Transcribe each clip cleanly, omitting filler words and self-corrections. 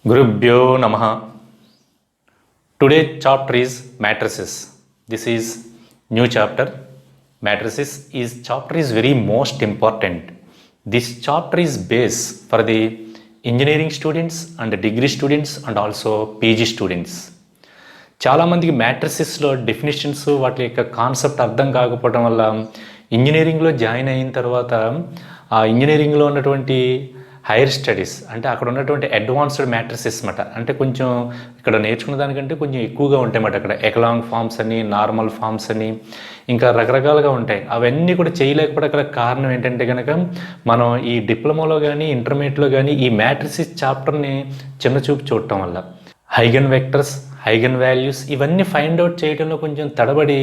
Gurubhyo Namaha. Today chapter is matrices. This is new chapter. Chapter is very most important. This chapter is base for the engineering students and degree students and also PG students. చాలామందికి మ్యాట్రిసెస్లో definitions వాటి యొక్క concept అర్థం కాకపోవడం వల్ల ఇంజనీరింగ్లో join అయిన తర్వాత ఆ ఇంజనీరింగ్లో ఉన్నటువంటి హైయర్ స్టడీస్ అంటే అక్కడ ఉన్నటువంటి అడ్వాన్స్డ్ మ్యాట్రిసెస్ అన్నమాట. అంటే కొంచెం ఇక్కడ నేర్చుకున్న దానికంటే కొంచెం ఎక్కువగా ఉంటాయి అన్నమాట. అక్కడ ఎకలాంగ్ ఫామ్స్ అని, నార్మల్ ఫామ్స్ అని, ఇంకా రకరకాలుగా ఉంటాయి. అవన్నీ కూడా చేయలేకపోతే అక్కడ కారణం ఏంటంటే కనుక మనం ఈ డిప్లొమాలో కానీ ఇంటర్మీడియట్లో కానీ ఈ మ్యాట్రిసెస్ చాప్టర్ని చిన్న చూపు చూడటం వల్ల హైగన్ వెక్టర్స్, హైగన్ వాల్యూస్ ఇవన్నీ ఫైండ్ అవుట్ చేయడంలో కొంచెం తడబడి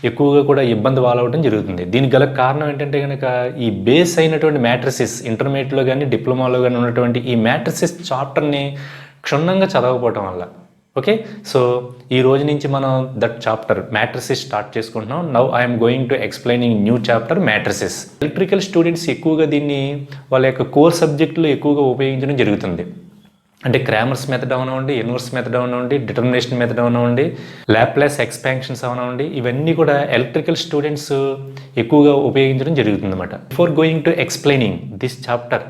ఎక్కువగా కూడా ఇబ్బంది పాలవడం జరుగుతుంది. దీనికి గల కారణం ఏంటంటే కనుక ఈ బేస్ అయినటువంటి మ్యాట్రిసెస్ ఇంటర్మీడియట్లో కానీ డిప్లొమాలో కానీ ఉన్నటువంటి ఈ మ్యాట్రిసెస్ చాప్టర్ని క్షుణ్ణంగా చదవకపోవటం వల్ల. ఓకే, సో ఈ రోజు నుంచి మనం దట్ చాప్టర్ మ్యాట్రిసెస్ స్టార్ట్ చేసుకుంటున్నాం. Now I'm going to explaining new chapter matrices. Electrical students ఎక్కువగా దీన్ని వాళ్ళ యొక్క కోర్ సబ్జెక్టులో ఎక్కువగా ఉపయోగించడం జరుగుతుంది. అంటే క్రామర్స్ మెథడ్ అవనివ్వండి, ఇన్వర్స్ మెథడ్ అవనివ్వండి, డిటర్మినేషన్ మెథడ్ అవనివ్వండి, లాప్లాస్ ఎక్స్పాన్షన్స్ అవనివ్వండి, ఇవన్నీ కూడా ఎలక్ట్రికల్ స్టూడెంట్స్ ఎక్కువగా ఉపయోగించడం జరుగుతుంది అన్నమాట. Before going to explaining this chapter,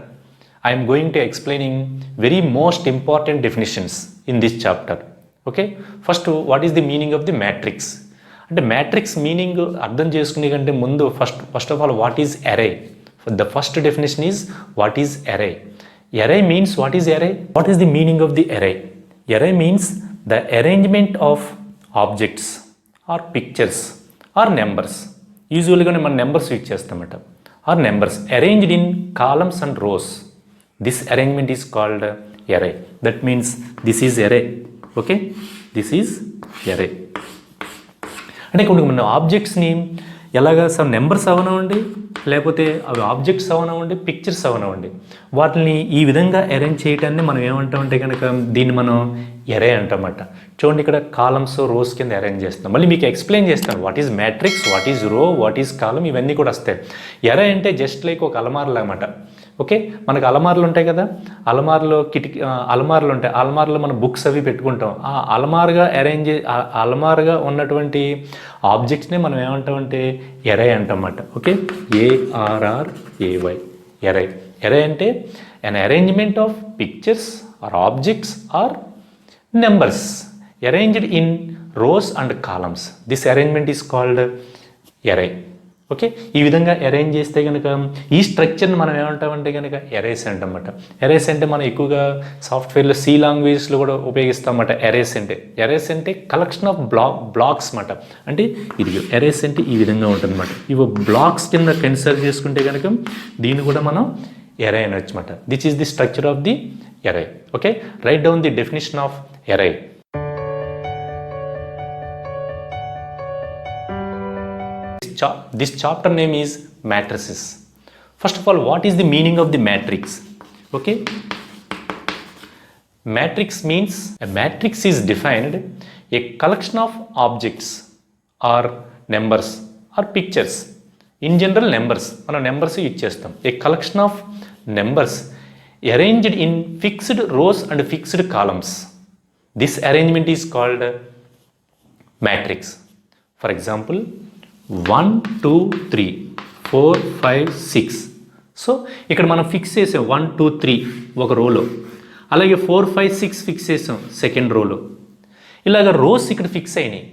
I'm going to explaining very most important definitions in this chapter. Okay, first what is the meaning of the matrix? అంటే matrix meaning అర్థం చేసుకునే కంటే ముందు first of all what is array? The first definition is what is అరే. Array means what is array? What is the meaning of the array? Array means the arrangement of objects or pictures or numbers. Usually మనం numbers use చేస్తామట. Or numbers arranged in columns and rows. This arrangement is called array. That means this is array. Okay? This is array. అంటే ఇప్పుడు మన ఆబ్జెక్ట్స్ని ఎలాగా some numbers అవనివ్వండి, లేకపోతే అవి objects అవనివ్వండి, పిక్చర్స్ అవనివ్వండి, వాటిని ఈ విధంగా అరేంజ్ చేయడాన్ని మనం ఏమంటామంటే కనుక దీన్ని మనం ఎరే అంటామట. చూడండి, ఇక్కడ కాలమ్స్, రోస్ కింద అరేంజ్ చేస్తాం. మళ్ళీ మీకు ఎక్స్ప్లెయిన్ చేస్తాను what is matrix, what is రో, వాట్ ఈజ్ కాలం, ఇవన్నీ కూడా వస్తాయి. ఎరే అంటే జస్ట్ లైక్ ఒక అలమార్లు అన్నమాట. ఓకే, మనకు అలమార్లు ఉంటాయి కదా, అలమార్లో అలమార్లు ఉంటాయి. అలమార్లో మనం బుక్స్ అవి పెట్టుకుంటాం. ఆ అలమారుగా ఉన్నటువంటి ఆబ్జెక్ట్స్ని మనం ఏమంటామంటే ఎరే అంటామన్నమాట. Okay, ARRAY, ఎరే. ఎరే అంటే an arrangement of pictures or objects or numbers arranged in rows and columns. This arrangement is called array. Okay, ఈ విధంగా అరేంజ్ చేస్తే కనుక ఈ స్ట్రక్చర్ని మనం ఏమంటామంటే కనుక ఎరేస్ అంటామన్నమాట. ఎరేస్ అంటే మనం ఎక్కువగా సాఫ్ట్వేర్లో సి లాంగ్వేజ్లో కూడా ఉపయోగిస్తామన్నమాట. ఎరేస్ అంటే కలెక్షన్ ఆఫ్ బ్లాక్స్ అన్నమాట. అంటే ఇది ఎరేస్ అంటే ఈ విధంగా ఉంటుందన్నమాట. ఇవి బ్లాక్స్ కింద కన్సిడర్ చేసుకుంటే కనుక దీన్ని కూడా మనం ఎరే అనొచ్చు అన్నమాట. This is the structure of the array. Okay, right down the definition of array. This chapter name is matrices. First of all, what is the meaning of the matrix? Okay, matrix means a matrix is defined a collection of objects or numbers or pictures. In general, numbers, మనం numbers use చేస్తాం. A collection of numbers arranged in fixed rows and fixed columns. This arrangement is called matrix. For example, 1 2 3 4 5 6. So ఇక్కడ మనం fix చేసాం 1 2 3 ఒక రోలో, అలాగే 4 5 6 fix చేసాం second రోలో. ఇలాగ రోస్ ఇక్కడ ఫిక్స్ అయినాయి,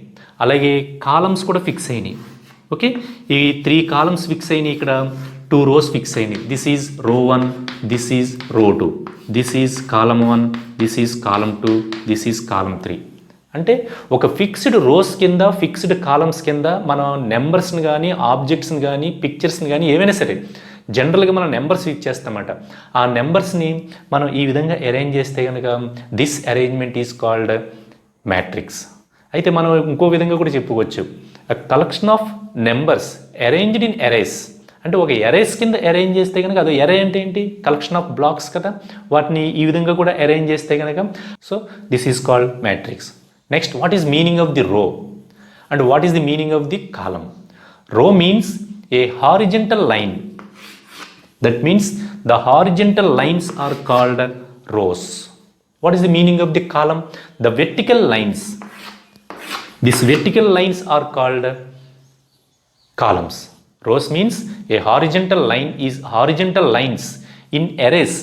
అలాగే కాలమ్స్ కూడా ఫిక్స్ అయినాయి. ఓకే, ఈ 3 కాలమ్స్ ఫిక్స్ అయినాయి, ఇక్కడ 2 రోస్ ఫిక్స్ అయినాయి. దిస్ ఈజ్ రో 1, దిస్ ఈజ్ రో 2, this is column 1, this is column 2, this is column 3. అంటే ఒక ఫిక్స్డ్ రోస్ కింద, ఫిక్స్డ్ కాలమ్స్ కింద మనం నెంబర్స్ని కానీ, ఆబ్జెక్ట్స్ని కానీ, పిక్చర్స్ని కానీ ఏవైనా సరే జనరల్గా మనం నెంబర్స్ యూజ్ చేస్తామన్నమాట. ఆ నెంబర్స్ని మనం ఈ విధంగా అరేంజ్ చేస్తే కనుక this arrangement is called matrix. అయితే మనం ఇంకో విధంగా కూడా చెప్పుకోవచ్చు, collection of numbers arranged in erase. అంటే ఒక ఎరేస్ కింద అరేంజ్ చేస్తే కనుక అది ఎరే అంటే ఏంటి? కలెక్షన్ ఆఫ్ బ్లాక్స్ కదా, వాటిని ఈ విధంగా కూడా అరేంజ్ చేస్తే కనుక so this is called matrix. Next, what is meaning of the row and what is the meaning of the column? Row means a horizontal line. That means the horizontal lines are called rows. What is the meaning of the column? The vertical lines. These vertical lines are called columns. Rows means a horizontal line is horizontal lines in arrays.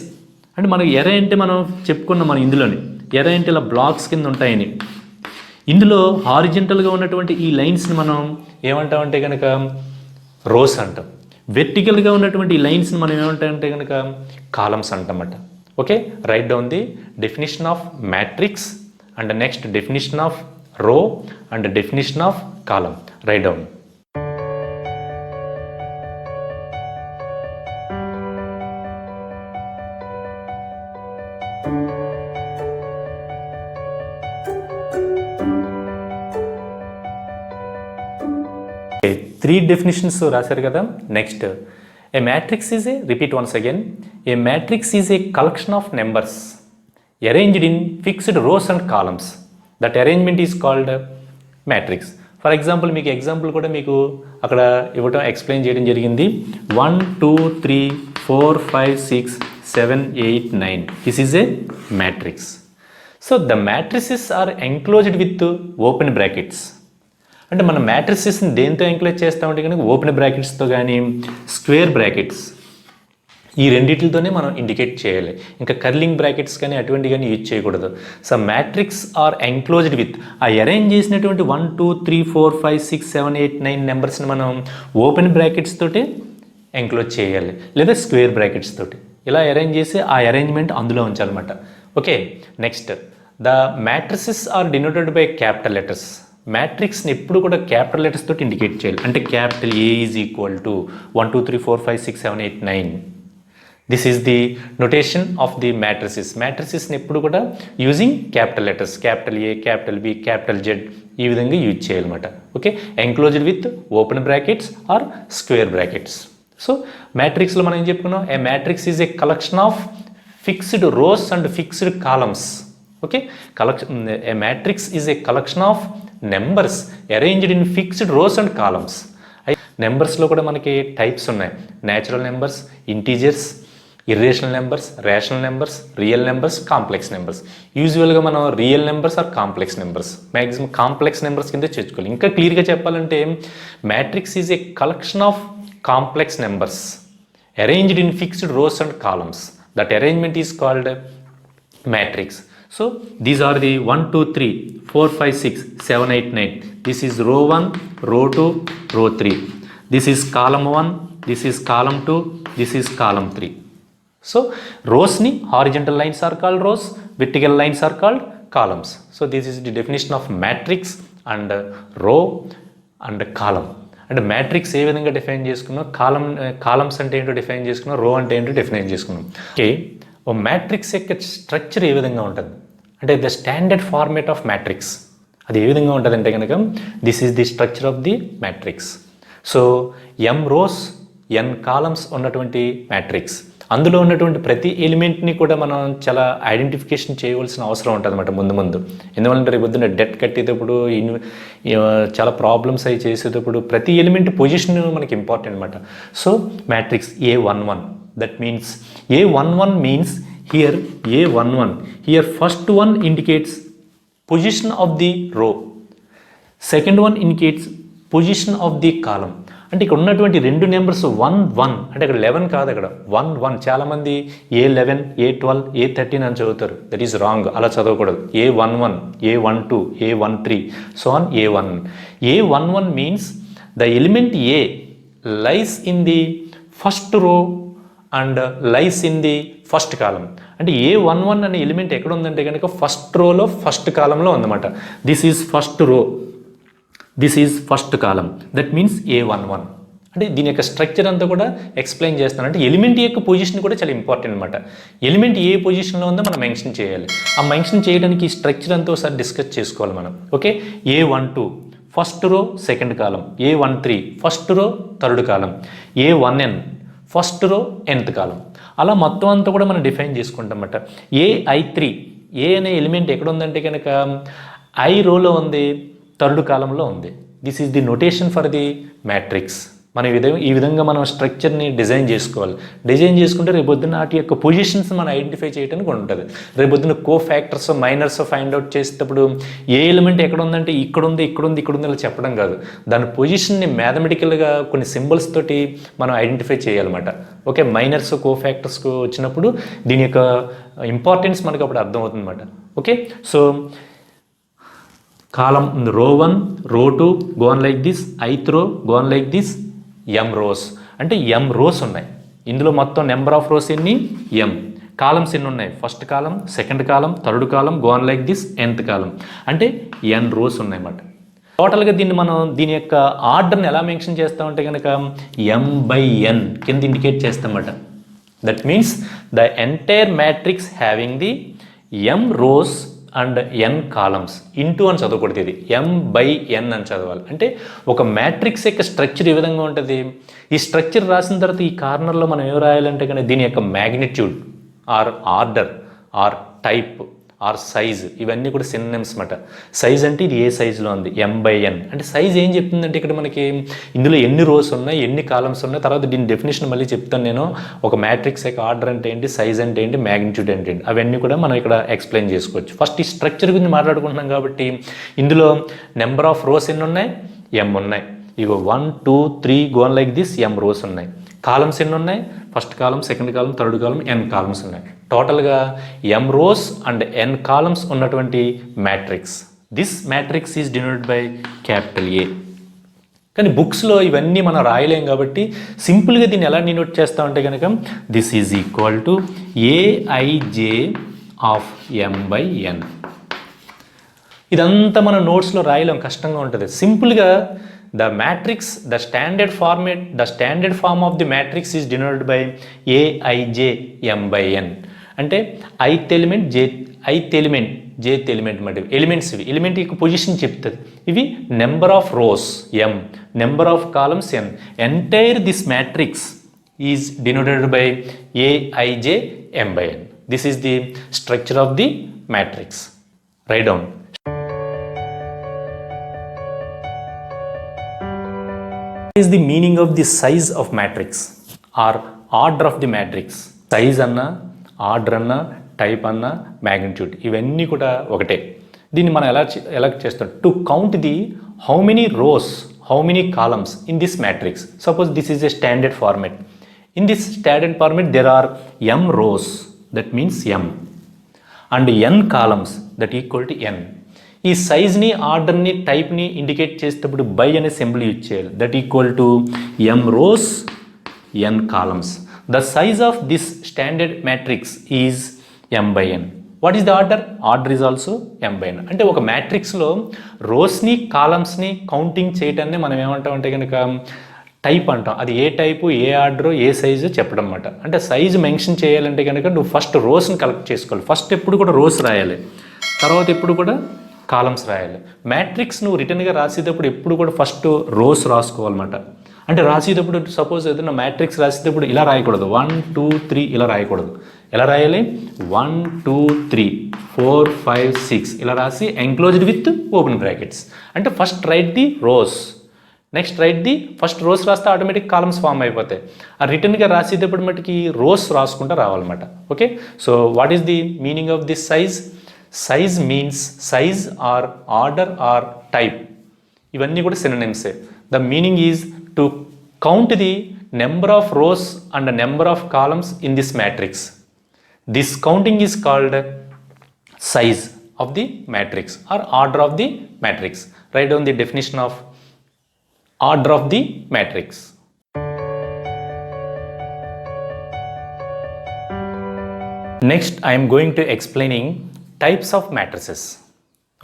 అంటే మనకి ఎరే అంటే మనం చెప్పుకున్నాం మనం ఇందులోని ఎరే అంటే ఇలా blocks కింద ఉంటాయని. ఇందులో హారిజెంటల్గా ఉన్నటువంటి ఈ లైన్స్ని మనం ఏమంటామంటే కనుక రోస్ అంటాం. వెర్టికల్గా ఉన్నటువంటి ఈ లైన్స్ని మనం ఏమంటామంటే కనుక కాలమ్స్ అంటామట. Okay, right down the definition of matrix and next definition of row and definition of column. Write down. Three definitions రాశారు కదా. Next, a matrix is a, repeat once again, a matrix is a collection of numbers arranged in fixed rows and columns. That arrangement is called matrix. For example మీకు example కూడా మీకు అక్కడ ఇవ్వటం explain చేయడం జరిగింది. 1 2 3 4 5 6 7 8 9 this is a matrix. So the matrices are enclosed with open brackets. అంటే మనం మ్యాట్రిసెస్ని దేంతో ఎంక్లోజ్ చేస్తామంటే కనుక ఓపెన్ బ్రాకెట్స్తో కానీ స్క్వేర్ బ్రాకెట్స్ ఈ రెండింటితోనే మనం ఇండికేట్ చేయాలి. ఇంకా కర్లింగ్ బ్రాకెట్స్ కానీ అటువంటి కానీ యూజ్ చేయకూడదు. So matrix are enclosed with ఆ అరేంజ్ చేసినటువంటి 1 2 3 4 5 6 7 8 9 నెంబర్స్ని మనం ఓపెన్ బ్రాకెట్స్ తోటి ఎంక్లోజ్ చేయాలి లేదా స్క్వేర్ బ్రాకెట్స్ తోటి ఇలా అరేంజ్ చేసి ఆ అరేంజ్మెంట్ అందులో ఉంచాలన్నమాట. Okay, next, the matrices are denoted by capital letters. మ్యాట్రిక్స్ని ఎప్పుడు కూడా క్యాపిటల్ లెటర్స్ తోటి ఇండికేట్ చేయాలి. అంటే capital A is equal to 1 2 3 4 5 6 7 8 9. This is the notation of the matrices. మ్యాట్రిసెస్ని ఎప్పుడు కూడా using capital letters, capital A, capital B, capital Z ఈ విధంగా యూజ్ చేయాలన్నమాట. Okay, enclosed with open brackets or square brackets. So మ్యాట్రిక్స్లో మనం ఏం చెప్పుకున్నాం, a matrix is a collection of fixed rows and fixed columns. Okay, a matrix is a collection of numbers arranged in fixed rows and columns. నెంబర్స్లో కూడా మనకి types ఉన్నాయి. Natural numbers, integers, irrational numbers, rational numbers, real numbers, complex numbers. యూజువల్గా మనం real numbers or complex numbers, maximum complex numbers కింద చేర్చుకోవాలి. ఇంకా క్లియర్గా చెప్పాలంటే matrix is a collection of complex numbers arranged in fixed rows and columns. That arrangement is called matrix. So these are the 1 2 3 4 5 6 7 8 9. This is row 1, row 2, row 3. This is column 1, this is column 2, this is column 3. So rows ni horizontal lines are called rows, vertical lines are called columns. So this is the definition of matrix and row and column. అంటే matrix ఏ విధంగా define చేసుకున్నాం, columns అంటే ఏంటో define చేసుకున్నాం, రో అంటే ఏంటో define చేసుకున్నాం. ఓకే, ఓ మ్యాట్రిక్స్ యొక్క స్ట్రక్చర్ ఏ విధంగా ఉంటుంది అంటే the standard format of matrix అది ఏ విధంగా ఉంటుంది అంటే కనుక this is the structure of the matrix. So m rows n columns ఉన్నటువంటి మ్యాట్రిక్స్. అందులో ఉన్నటువంటి ప్రతి ఎలిమెంట్ని కూడా మనం చాలా ఐడెంటిఫికేషన్ చేయవలసిన అవసరం ఉంటుంది అనమాట ముందు. ఎందువల్లంటే రేపు పొద్దున్న డెట్ కట్టేటప్పుడు చాలా ప్రాబ్లమ్స్ అవి చేసేటప్పుడు ప్రతి ఎలిమెంట్ పొజిషన్ మనకి ఇంపార్టెంట్ అనమాట. So matrix A11. That means A11 means here A11. Here first one indicates position of the row. Second one indicates position of the column. అంటే ఇక్కడ ఉన్నటువంటి రెండు నెంబర్స్ 1 1 అంటే అక్కడ 11 కాదు, అక్కడ 1 1. చాలామంది A11 A12 A13 అని చదువుతారు. దట్ ఈస్ రాంగ్, అలా చదవకూడదు. A11 A12 A13 so on A1. A11 means the element A lies in the first row and lies in the first కాలం. అంటే A11 అనే ఎలిమెంట్ ఎక్కడ ఉందంటే కనుక ఫస్ట్ రోలో ఫస్ట్ కాలంలో ఉందన్నమాట. This is first row, this is first column, that means A11. అంటే దీని యొక్క స్ట్రక్చర్ అంతా కూడా ఎక్స్ప్లెయిన్ చేస్తాను. అంటే ఎలిమెంట్ యొక్క పొజిషన్ కూడా చాలా ఇంపార్టెంట్ అనమాట. ఎలిమెంట్ ఏ పొజిషన్లో ఉందో మనం మెన్షన్ చేయాలి. ఆ మెన్షన్ చేయడానికి ఈ స్ట్రక్చర్ అంతా ఒకసారి డిస్కస్ చేసుకోవాలి మనం. Okay, A12 first row second column, A13 first row third కాలం, A1n ఫస్ట్ రో nth కాలం. అలా మొత్తం అంతా కూడా మనం డిఫైన్ చేసుకుంటాం అన్నమాట. AI3 ఏ అనే ఎలిమెంట్ ఎక్కడ ఉందంటే కనుక I రోలో ఉంది, థర్డ్ కాలంలో ఉంది. This is the notation for the matrix. మనం ఈ విధంగా మనం స్ట్రక్చర్ని డిజైన్ చేసుకోవాలి. డిజైన్ చేసుకుంటే రేపొద్దున వాటి యొక్క పొజిషన్స్ మనం ఐడెంటిఫై చేయడానికి ఉంటుంది. రేపొద్దున కో ఫ్యాక్టర్స్ మైనర్స్ ఫైండ్ అవుట్ చేసేటప్పుడు ఏ ఎలిమెంట్ ఎక్కడ ఉందంటే ఇక్కడ ఉంది ఇలా చెప్పడం కాదు. దాని పొజిషన్ని మ్యాథమెటికల్గా కొన్ని సింబల్స్ తోటి మనం ఐడెంటిఫై చేయాలన్నమాట. ఓకే, మైనర్స్ కో ఫ్యాక్టర్స్కు వచ్చినప్పుడు దీని యొక్క ఇంపార్టెన్స్ మనకు అప్పుడు అర్థమవుతుంది అనమాట. ఓకే, సో కాలం రో 1 రో 2 gonna like this, ith row gone like this, m rows అంటే m రోస్ ఉన్నాయి. ఇందులో మొత్తం నెంబర్ ఆఫ్ రోస్ ఎన్ని m, కాలమ్స్ ఎన్ని ఉన్నాయి, first column, second column, third column, gone like this, nth column అంటే n రోస్ ఉన్నాయన్నమాట. టోటల్గా దీని యొక్క ఆర్డర్ని ఎలా మెన్షన్ చేస్తామంటే కనుక m/n కింద ఇండికేట్ చేస్తామన్నమాట. That means the entire matrix having the m rows and n columns into అని చదవకూడదు, ఇది m/n అని చదవాలి. అంటే ఒక మ్యాట్రిక్స్ యొక్క స్ట్రక్చర్ ఈ విధంగా ఉంటుంది. ఈ స్ట్రక్చర్ రాసిన తర్వాత ఈ కార్నర్లో మనం ఏం రాయాలంటే కానీ దీని యొక్క magnitude or order or type or size ఇవన్నీ కూడా సినోనిమ్స్ అన్నమాట. సైజ్ అంటే ఇది ఏ సైజులో ఉంది m/n అంటే సైజ్ ఏం చెప్తుందంటే ఇక్కడ మనకి ఇందులో ఎన్ని రోస్ ఉన్నాయి, ఎన్ని కాలమ్స్ ఉన్నాయి, తర్వాత దీని డెఫినేషన్ మళ్ళీ చెప్తాను నేను. ఒక మ్యాట్రిక్స్ యొక్క ఆర్డర్ అంటే ఏంటి, సైజ్ అంటే ఏంటి, మ్యాగ్నిట్యూడ్ అంటే ఏంటి, అవన్నీ కూడా మనం ఇక్కడ ఎక్స్ప్లెయిన్ చేసుకోవచ్చు. ఫస్ట్ ఈ స్ట్రక్చర్ గురించి మాట్లాడుకుంటున్నాం కాబట్టి ఇందులో నెంబర్ ఆఫ్ రోస్ ఎన్ని ఉన్నాయి, m ఉన్నాయి. ఇగో 1 2 3 gone like this m rows ఉన్నాయి. కాలమ్స్ ఎన్ని ఉన్నాయి, first column, second column, third column, n columns ఉన్నాయి. టోటల్గా m rows and n columns ఉన్నటువంటి matrix. This matrix is denoted by capital A. కానీ బుక్స్లో ఇవన్నీ మనం రాయలేం కాబట్టి సింపుల్గా దీన్ని ఎలా డినోట్ చేస్తామంటే కనుక this is equal to aij of m/n. ఇదంతా మన నోట్స్లో రాయలేం, కష్టంగా ఉంటుంది. సింపుల్గా the matrix, the standard form of the matrix is denoted by aij m/n. అంటే ith element jth element అంటే ఎలిమెంట్స్, ఇవి ఎలిమెంట్ యొక్క పొజిషన్ చెప్తుంది. ఇవి number of rose m, number of columns n. Entire this matrix is denoted by aij m/n. This is the structure of the matrix. Right down. What is the meaning of the size of matrix or order of the matrix? Size అన్న, order అన్న, type అన్న, magnitude ఇవన్నీ కూడా ఒకటే. దీన్ని మనం ఎలా చేస్తాం, to count the how many rows, how many columns in this matrix. Suppose this is a standard format. In this standard format there are m rows, that means m, and n columns that equal to n. ఈ సైజ్ని, ఆర్డర్ని, టైప్ని indicate చేసేటప్పుడు by అనే symbol use చేయాలి. That equal to m rows n columns. The size of this standard matrix is m/n. What is the order? Order is also m/n. అంటే ఒక మ్యాట్రిక్స్లో రోస్ని, కాలమ్స్ని counting చేయటాన్ని మనం ఏమంటామంటే కనుక టైప్ అంటాం. అది ఏ టైపు, ఏ ఆర్డర్, ఏ సైజు చెప్పడం అన్నమాట. అంటే సైజు మెన్షన్ చేయాలంటే కనుక నువ్వు ఫస్ట్ రోస్ని కలెక్ట్ చేసుకోవాలి. ఫస్ట్ ఎప్పుడు కూడా రోస్ రాయాలి, తర్వాత ఎప్పుడు కూడా కాలమ్స్ రాయాలి. మ్యాట్రిక్స్ నువ్వు రిటర్న్గా రాసేటప్పుడు ఎప్పుడు కూడా ఫస్ట్ రోస్ రాసుకోవాలన్నమాట. అంటే రాసేటప్పుడు సపోజ్ ఏదైనా మ్యాట్రిక్స్ రాసేటప్పుడు ఇలా రాయకూడదు, 1 2 3 ఇలా రాయకూడదు. ఎలా రాయాలి, 1 2 3 4 5 6 ఇలా రాసి ఎంక్లోజ్డ్ విత్ ఓపెన్ బ్రాకెట్స్. అంటే first write the rows, next write the first rows రాస్తే ఆటోమేటిక్ కాలమ్స్ ఫామ్ అయిపోతాయి. ఆ రిటర్న్గా రాసేటప్పుడు మటుకి రోస్ రాసుకుంటూ రావాలన్నమాట. Okay, so what is the meaning of this size? Size means size or order or type, ఇవన్నీ కూడా సినోనిమ్సే. The meaning is to count the number of rows and number of columns in this matrix. This counting is called size of the matrix or order of the matrix. Right down the definition of order of the matrix. Next, I am going to explaining types of matrices.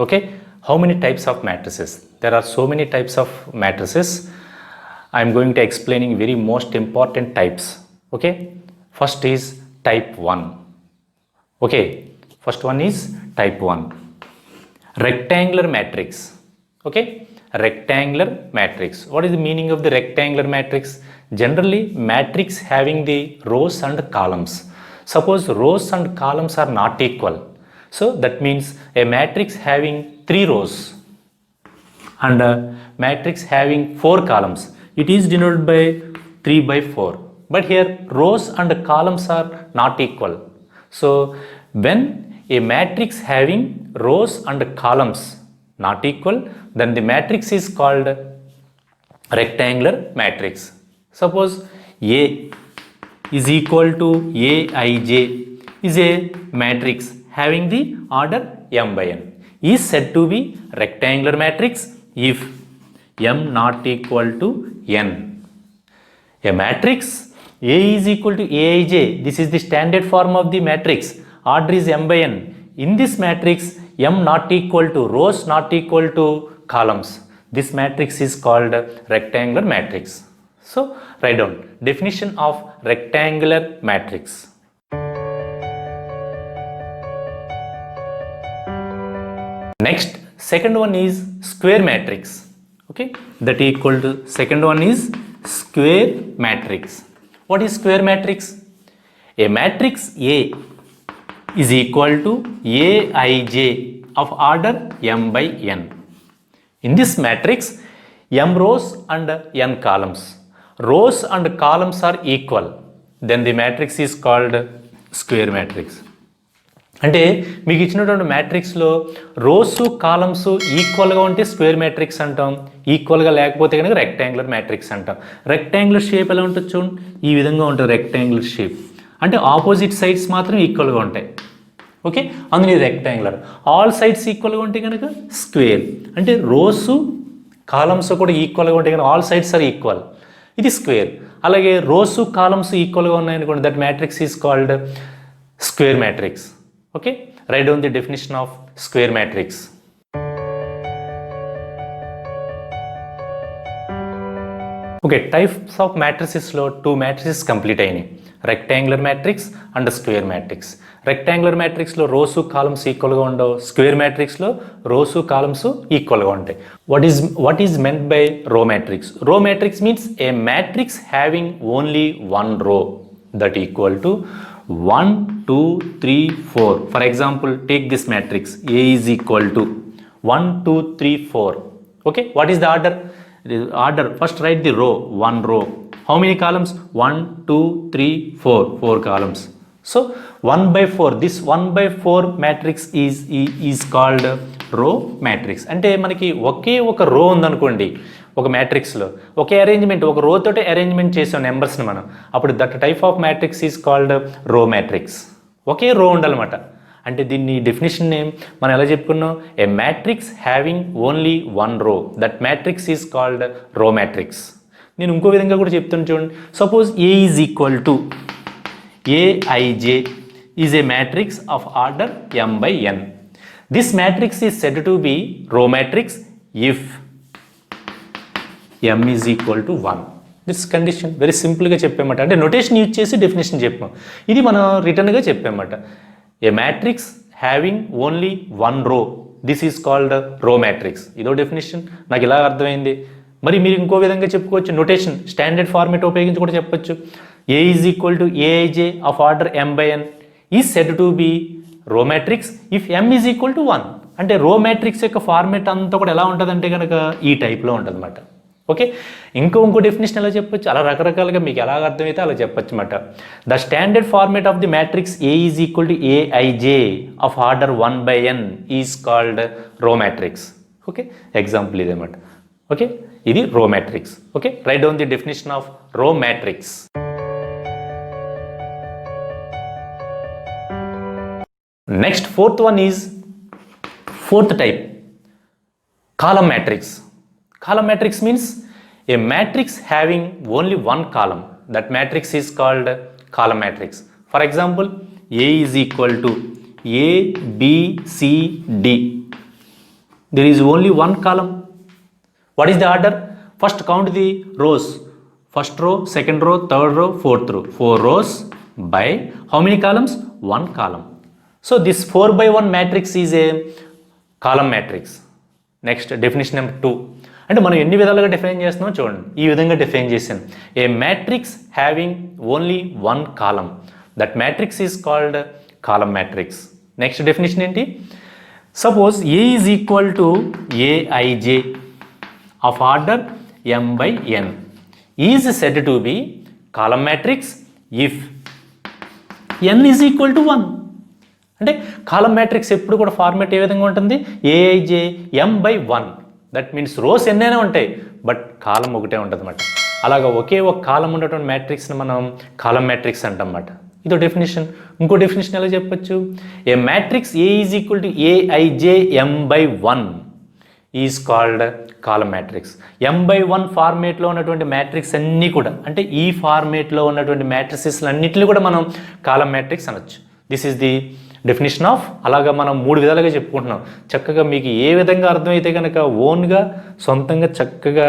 Okay, how many types of matrices? There are so many types of matrices. I am going to explaining very most important types. Okay, first is type 1. Okay, first one is type 1, rectangular matrix. Okay, rectangular matrix. What is the meaning of the rectangular matrix? Generally matrix having the rows and columns. Suppose rows and columns are not equal, so that means a matrix having 3 rows and a matrix having 4 columns. it is denoted by 3 by 4. But here rows and columns are not equal. So when a matrix having rows and columns not equal, then the matrix is called rectangular matrix. Suppose A is equal to Aij is a matrix having the order m by n, is said to be rectangular matrix if m not equal to n. A matrix A is equal to Aij, this is the standard form of the matrix, order is m by n. In this matrix, m not equal to rows not equal to columns, this matrix is called rectangular matrix. So write down definition of rectangular matrix. Next, second one is square matrix. Okay, that equal to second one is square matrix. What is square matrix? A matrix A is equal to Aij of order m by n. In this matrix, m rows and n columns. Rows and columns are equal. Then the matrix is called square matrix. అంటే మీకు ఇచ్చినటువంటి మ్యాట్రిక్స్లో rows columns ఈక్వల్గా ఉంటే square matrix అంటాం, ఈక్వల్గా లేకపోతే కనుక rectangular matrix అంటాం. రెక్టాంగులర్ షేప్ ఎలా ఉంటుంది చూడండి, ఈ విధంగా ఉంటుంది రెక్టాంగులర్ షేప్, అంటే ఆపోజిట్ సైడ్స్ మాత్రం ఈక్వల్గా ఉంటాయి. ఓకే, అందులో రెక్టాంగులర్. ఆల్ సైడ్స్ ఈక్వల్గా ఉంటే కనుక స్క్వేర్, అంటే రోస్ కాలమ్స్ కూడా ఈక్వల్గా ఉంటే కనుక ఆల్ సైడ్స్ ఆర్ ఈక్వల్, ఇది స్క్వేర్. అలాగే రోస్ కాలమ్స్ ఈక్వల్గా ఉన్నాయనుకోండి, that matrix is called square matrix. Okay, write down the definition of square matrix. Okay, types of matrices లో two matrices complete అయినాయి, rectangular matrix and square matrix. rectangular matrix లో rows columns ఈక్వల్గా ఉండవు, square matrix లో rows columns ఈక్వల్గా ఉంటాయి. What is meant by row matrix? Row matrix means a matrix having only one row that equal to 1, 2, 3, 4. For example, take this matrix A is equal to 1, 2, 3, 4. Okay, what is the order? The order, first write the row, one row. How many columns? 1, 2, 3, 4. 4 columns. So 1 by 4, this 1 by 4 matrix is called row matrix. అంటే మనకి ఒకే ఒక రో ఉందనుకోండి, ఒక మ్యాట్రిక్స్లో ఒకే arrangement, ఒక రో తోటి arrangement చేసాం నెంబర్స్ని మనం, అప్పుడు that type of matrix is called row matrix. ఒకే రో ఉండాలన్నమాట. అంటే దీన్ని డెఫినేషన్ మనం ఎలా చెప్పుకున్నాం, a matrix having only one row, that matrix is called row matrix. నేను ఇంకో విధంగా కూడా చెప్తాను చూడండి. Suppose A is equal to Aij is a matrix of order m by n. This matrix is said to be row matrix if m is equal to 1. This condition very సింపుల్గా చెప్పామట, అంటే notation use చేసి definition చెప్పాం. ఇది మనం రిటర్న్గా చెప్పామట. ఏ matrix having only one రో, this is called row matrix. ఇదో definition, నాకు ఇలా అర్థమైంది. మరి మీరు ఇంకో విధంగా చెప్పుకోవచ్చు, నొటేషన్ స్టాండర్డ్ ఫార్మేట్ ఉపయోగించి కూడా చెప్పొచ్చు. A is equal to Aij of order m by n is said to be row matrix if m is equal to 1. అంటే రో మ్యాట్రిక్స్ యొక్క ఫార్మేట్ అంతా కూడా ఎలా ఉంటుందంటే కనుక ఈ టైప్లో ఉంటుంది అన్నమాట. ఓకే, ఇంకో డెఫినేషన్ ఎలా చెప్పొచ్చు, అలా రకరకాలుగా మీకు ఎలా అర్థమైతే అలా చెప్పొచ్చు అన్నమాట. The standard format of the matrix A is equal to Aij of order 1 by n is called row matrix. Okay, example ఇదేమాట. ఓకే, ఇది row matrix. Okay, right down the definition of row matrix. Next fourth type, column matrix. Column matrix means a matrix having only one column. That matrix is called column matrix. For example, A is equal to A, B, C, D. There is only one column. What is the order? First count the rows. First row, second row, third row, fourth row. 4 rows by how many columns? 1 column. So this 4 by 1 matrix is a column matrix. Next, definition number 2. అంటే మనం ఎన్ని విధాలుగా define చేస్తున్నామో చూడండి, ఈ విధంగా define చేశాను. A matrix having only one column, that matrix is called column matrix. Next definition ఏంటి? Suppose A is equal to Aij of order m by n. Is said to be column matrix if n is equal to 1. అంటే కాలం matrix ఎప్పుడు కూడా format ఏ విధంగా ఉంటుంది, AIJ m/1. That means rose ఎన్నైనా ఉంటాయి but కాలం ఒకటే ఉంటుంది అన్నమాట. అలాగా ఒకే ఒక కాలం ఉన్నటువంటి మ్యాట్రిక్స్ని మనం కాలం మ్యాట్రిక్స్ అంటాం అన్నమాట. ఇదో డెఫినేషన్. ఇంకో డెఫినేషన్ ఎలా చెప్పచ్చు, a matrix A is equal to A I J m/1 is called column matrix. m/1 ఫార్మేట్లో ఉన్నటువంటి మ్యాట్రిక్స్ అన్నీ కూడా, అంటే ఈ ఫార్మేట్లో ఉన్నటువంటి మ్యాట్రిసెస్లు అన్నింటినీ కూడా మనం కాలం మ్యాట్రిక్స్ అనొచ్చు. This is the definition of. అలాగా మనం 3 విధాలుగా చెప్పుకుంటున్నాం. చక్కగా మీకు ఏ విధంగా అర్థమైతే కనుక ఓన్గా సొంతంగా చక్కగా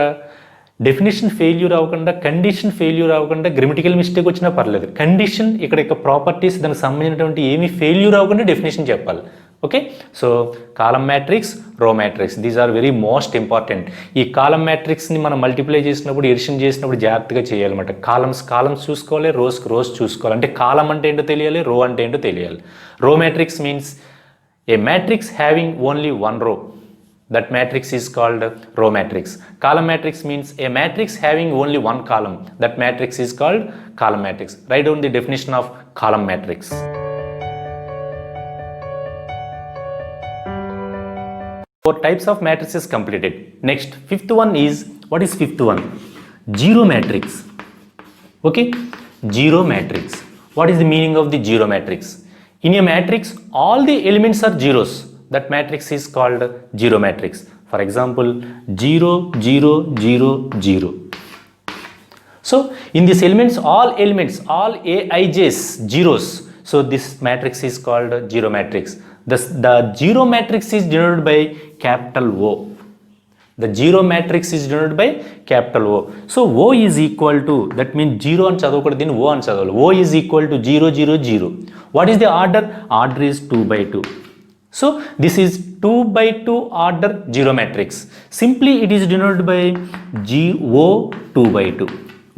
డెఫినేషన్ ఫెయిల్యూర్ అవ్వకుండా, కండిషన్ ఫెయిల్యూర్ అవ్వకుండా, గ్రామటికల్ మిస్టేక్ వచ్చినా పర్లేదు, కండిషన్ ఇక్కడ ప్రాపర్టీస్ దానికి సంబంధించినటువంటి ఏమీ ఫెయిల్యూర్ అవ్వకుండా డెఫినేషన్ చెప్పాలి. Okay, so column matrix, row matrix, these are very most important. ఈ కాలం మ్యాట్రిక్స్ని మనం మల్టిప్లై చేసినప్పుడు, ఎడిషన్ చేసినప్పుడు జాగ్రత్తగా చేయాలన్నమాట. కాలమ్స్ చూసుకోవాలి, రోస్ చూసుకోవాలి. అంటే కాలం అంటే ఏంటో తెలియాలి, రో అంటే ఏంటో తెలియాలి. రో matrix means A matrix having only 1 row. That matrix is called row matrix. Column matrix means a matrix having only 1 column. That matrix is called column matrix. Write down the definition of column matrix. 4 types of matrices completed. Next, fifth one is, what is fifth one? Zero matrix. Okay, zero matrix. What is the meaning of the zero matrix? In a matrix, all the elements are zeros. That matrix is called zero matrix. For example, 0, 0, 0, 0. So in these elements, all aij's zeros. So this matrix is called zero matrix. The zero matrix is denoted by capital O. The zero matrix is denoted by capital O. So O is equal to, that means 0 అని చదవకూడదు, దీన్ని O అని చదవాలి. O is equal to 0, 0, 0. What is the order? Order is 2/2. So this is 2/2 order zero matrix. Simply it is denoted by O 2/2.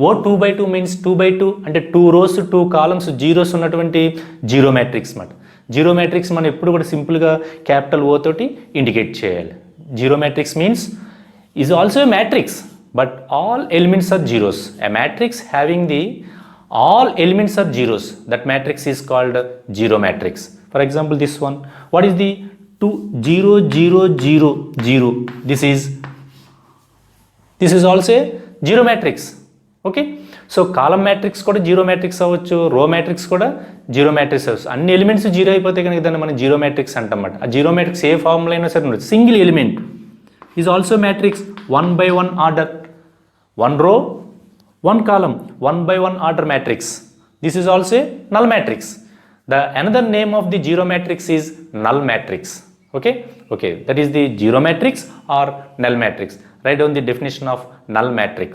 O 2/2 means 2/2 అంటే 2 rows 2 columns zeros ఉన్నటువంటి zero matrix మాట. Zero matrix మనం ఎప్పుడు కూడా సింపుల్గా capital O తోటి indicate చేయాలి. Zero matrix means is also a matrix but all elements are zeros. A matrix having the all elements are zeros. That matrix is called zero matrix. For example, this one, what is the 2 0 0 0 0? This is also a zero matrix. Okay, so column matrix కూడా zero matrix అవ్వచ్చు, రో matrix కూడా zero matrix అవ్వచ్చు. అన్ని elements zero అయిపోతే కనుక దాన్ని మనం జీరో మ్యాట్రిక్స్ అంటామన్నమాట. ఆ జీరో మ్యాట్రిక్స్ ఏ ఫార్ములా అయినా సరే ఉండదు. Single element is also matrix. 1/1 order, 1 row 1 column, 1/1 order matrix. This is also a null matrix. The another name of the zero matrix is null matrix. Okay, that is the zero matrix or null matrix. Write down the definition of null matrix.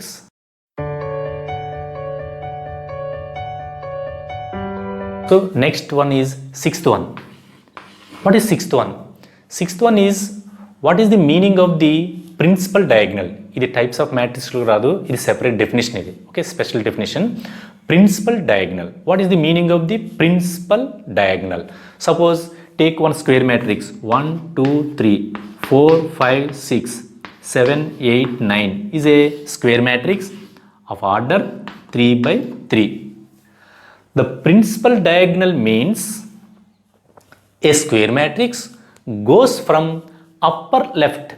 So next one is sixth one. What is sixth one? Sixth one is, what is the meaning of the principal diagonal? ఇది types of మ్యాట్రిక్స్లు రాదు, ఇది separate definition. ఇది okay, special definition. Principal diagonal. What is the meaning of the principal diagonal? Suppose take one square matrix 1 2 3 4 5 6 7 8 9 is a square matrix of order 3/3. The principal diagonal means a square matrix goes from upper left.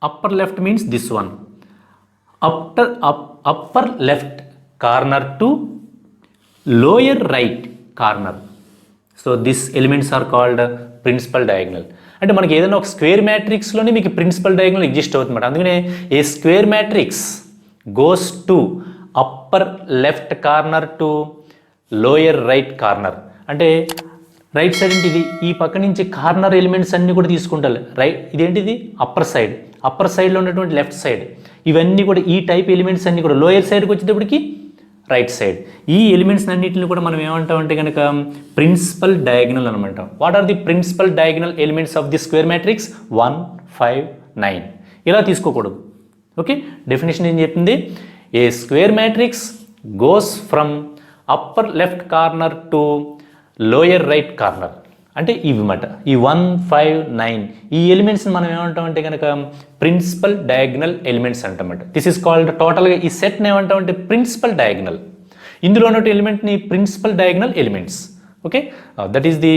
Upper left means this one. Upper left corner to lower right corner. So these elements are called principal diagonal. అంటే మనకి ఏదైనా ఒక square మ్యాట్రిక్స్లోనే మీకు principal diagonal exist అవుతుంది. అందుకనే a square matrix goes to upper left corner to lower right corner. అంటే right side అంటే ఇది, ఈ పక్క నుంచి కార్నర్ ఎలిమెంట్స్ అన్నీ కూడా తీసుకుంటారు. ఇదేంటిది అప్పర్ సైడ్, అప్పర్ సైడ్లో ఉన్నటువంటి లెఫ్ట్ సైడ్, ఇవన్నీ కూడా ఈ టైప్ ఎలిమెంట్స్ అన్నీ కూడా లోయర్ సైడ్కి వచ్చేటప్పటికి రైట్ సైడ్. ఈ ఎలిమెంట్స్ అన్నింటిని కూడా మనం ఏమంటామంటే కనుక ప్రిన్సిపల్ డయాగ్నల్ అనమాట. What are the principal diagonal elements of the square matrix? 1 5 9. ఇలా తీసుకోకూడదు. ఓకే, డెఫినేషన్ ఏం చెప్తుంది? A square matrix goes from upper left corner to lower right corner. అంటే ఇవి మాట ఈ 1 5 9 ఈ ఎలిమెంట్స్ని మనం ఏమంటామంటే కనుక ప్రిన్సిపల్ డయాగ్నల్ ఎలిమెంట్స్ అంటామట. దిస్ ఈస్ కాల్డ్ టోటల్గా ఈ సెట్ని ఏమంటామంటే ప్రిన్సిపల్ డయాగ్నల్. ఇందులో ఉన్న ఎలిమెంట్ని principal diagonal elements. Okay, that is the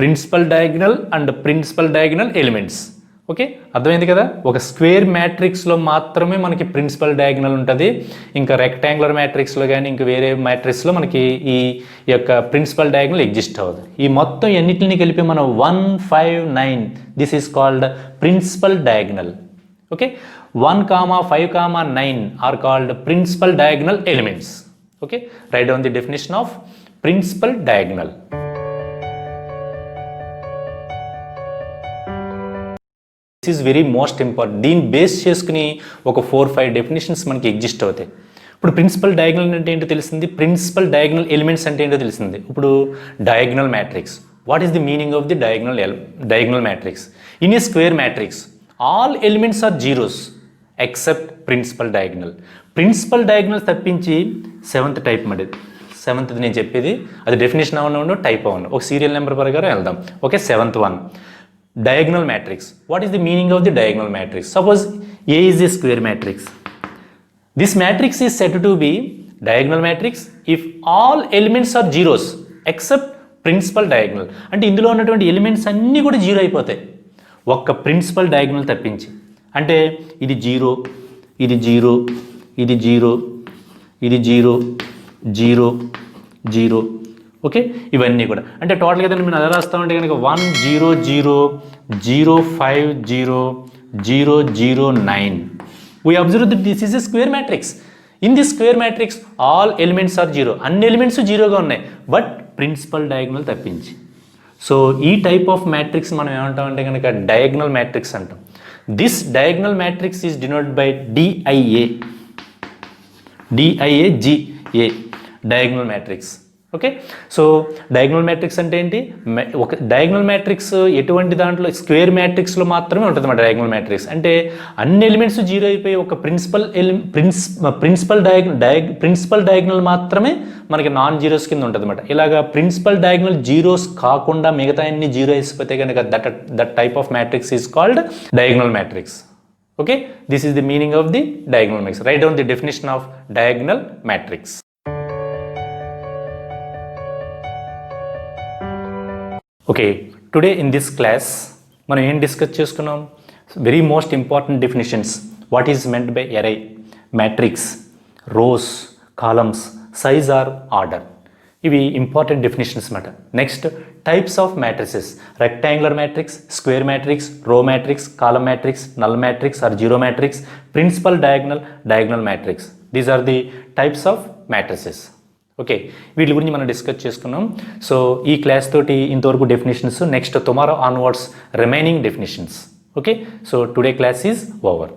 principal diagonal and principal diagonal elements. Okay, అర్థమైంది కదా. ఒక స్క్వేర్ మ్యాట్రిక్స్లో మాత్రమే మనకి ప్రిన్సిపల్ డయాగ్నల్ ఉంటుంది. ఇంకా రెక్టాంగులర్ మ్యాట్రిక్స్లో కానీ ఇంకా వేరే మ్యాట్రిక్స్లో మనకి ఈ యొక్క ప్రిన్సిపల్ డయాగ్నల్ ఎగ్జిస్ట్ అవ్వదు. ఈ మొత్తం ఎన్నిటిని కలిపి మనం 1 5 9 this is called principal diagonal. Okay, 1 5 9 are called principal diagonal elements. Okay, right down the definition of principal diagonal. This is very most important. దీన్ని బేస్ చేసుకుని ఒక 4-5 డెఫినేషన్స్ మనకి ఎగ్జిస్ట్ అవుతాయి. ఇప్పుడు ప్రిన్సిపల్ డయాగ్నల్ అంటే ఏంటో తెలిసింది, ప్రిన్సిపల్ డయాగ్నల్ ఎలిమెంట్స్ అంటే ఏంటో తెలిసింది. ఇప్పుడు diagonal matrix, what is the meaning of the diagonal matrix? In a square matrix all elements are zeros except principal diagonal. Principal diagonal తప్పించి 7th టైప్ మరి 7th నేను చెప్పేది అది డెఫినేషన్ అవ్వను టైప్ అవ్వను, ఒక సీరియల్ నెంబర్ ప్రకారం వెళ్దాం. Okay, 7th one diagonal matrix. What is the meaning of the diagonal matrix? Suppose A is a square matrix. This matrix is said to be diagonal matrix if all elements are zeros except principal diagonal. అంటే ఇందులో ఉన్నటువంటి elements అన్నీ కూడా zero అయిపోతాయి ఒక్క principal diagonal తప్పించి. అంటే ఇది జీరో, ఇది జీరో, ఇది జీరో, ఇది జీరో, జీరో, జీరో. ఓకే, ఇవన్నీ కూడా అంటే టోటల్గా దాన్ని మేము అలా రాస్తామంటే కనుక 1 0 0 0 5 0 0 0 9. We observe that this is a square matrix. In this square matrix all elements are zero, అన్ని ఎలిమెంట్స్ జీరోగా ఉన్నాయి బట్ ప్రిన్సిపల్ డయాగ్నల్ తప్పించి. సో ఈ టైప్ ఆఫ్ మ్యాట్రిక్స్ మనం ఏమంటామంటే కనుక డయాగ్నల్ మ్యాట్రిక్స్ అంటాం. This diagonal matrix is denoted by DIA, DIAGA, diagonal matrix. Okay, so diagonal matrix అంటే ఏంటి? ఒక డయాగ్నల్ మ్యాట్రిక్స్ ఎటువంటి దాంట్లో స్క్వేర్ మ్యాట్రిక్స్లో మాత్రమే ఉంటుంది అన్నమాట. డయాగ్నల్ మ్యాట్రిక్స్ అంటే అన్ని ఎలిమెంట్స్ జీరో అయిపోయి ఒక ప్రిన్సిపల్ డయాగ్నల్ మాత్రమే మనకి నాన్ జీరోస్ కింద ఉంటుంది అన్నమాట. ఇలాగా ప్రిన్సిపల్ డయాగ్నల్ జీరోస్ కాకుండా మిగతా అన్ని జీరో అయిపోతే కనుక that type of matrix is called diagonal matrix. Okay, this is the meaning of the diagonal matrix. Right down the definition of diagonal matrix. Okay, today in this class మనం ఏం discuss చేసుకున్నాం? Very most important definitions. What is meant by array, matrix, rows, columns, size or order. ఇవి important definitions అన్నమాట. Next types of matrices, rectangular matrix, square matrix, row matrix, column matrix, null matrix are zero matrix, principal diagonal matrix. These are the types of matrices. Okay, వీటి గురించి మనం discuss చేసుకున్నాం. So ఈ class తోటి ఇంతవరకు definitions. Next tomorrow onwards remaining definitions. Okay, so today class is over.